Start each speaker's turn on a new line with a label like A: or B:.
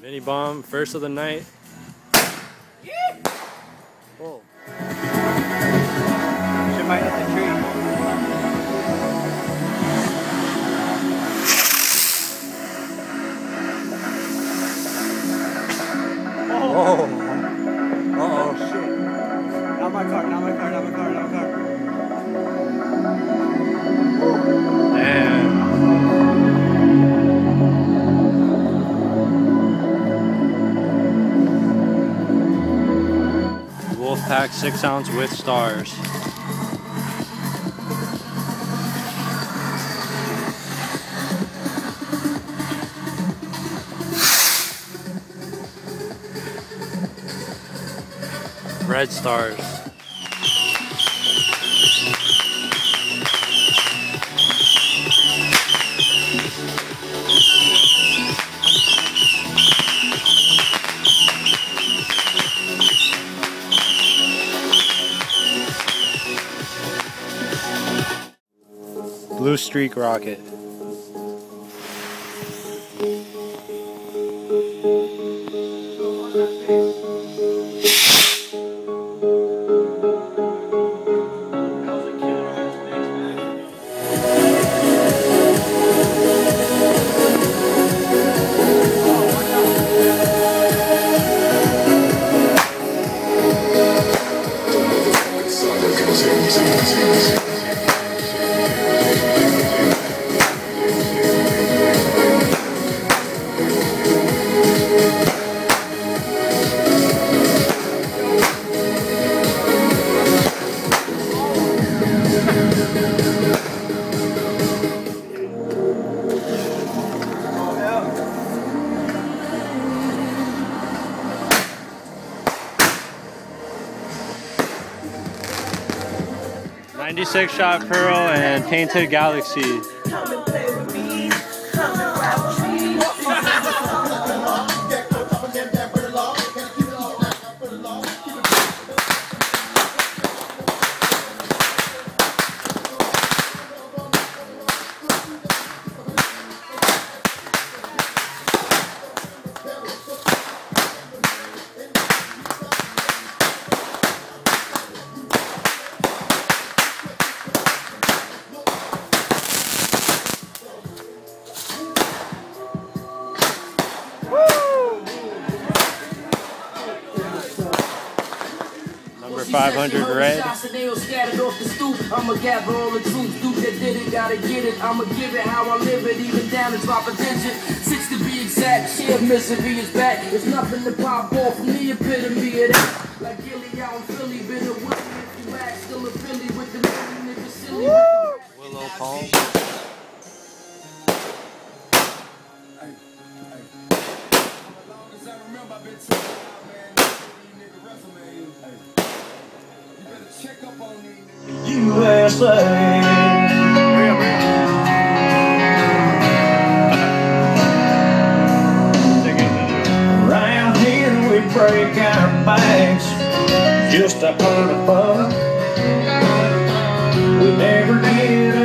A: Mini bomb, first of the night. Whoa.
B: She might hit the tree.
A: Oh.
B: Uh-oh. Shit. Not my car, not my car, not my car, not my car.
A: Damn. Wolfpack 6-ounce with stars. Red stars. Blue streak rocket. .96 shot Pearl and Painted Galaxy. Number 500 red.
C: I'ma gather all the troops, dude that did it, gotta get it. I'ma give it how I live it, even down and drop attention. 6 to be exact, share misery is back. There's nothing to pop off from the epitome of that. Like Gilly out in Philly, been a Willie if you act, still a Philly with the million niggas silly with the
A: Willow Palm.
D: USA. Around here we break our backs just to earn a buck. We never did a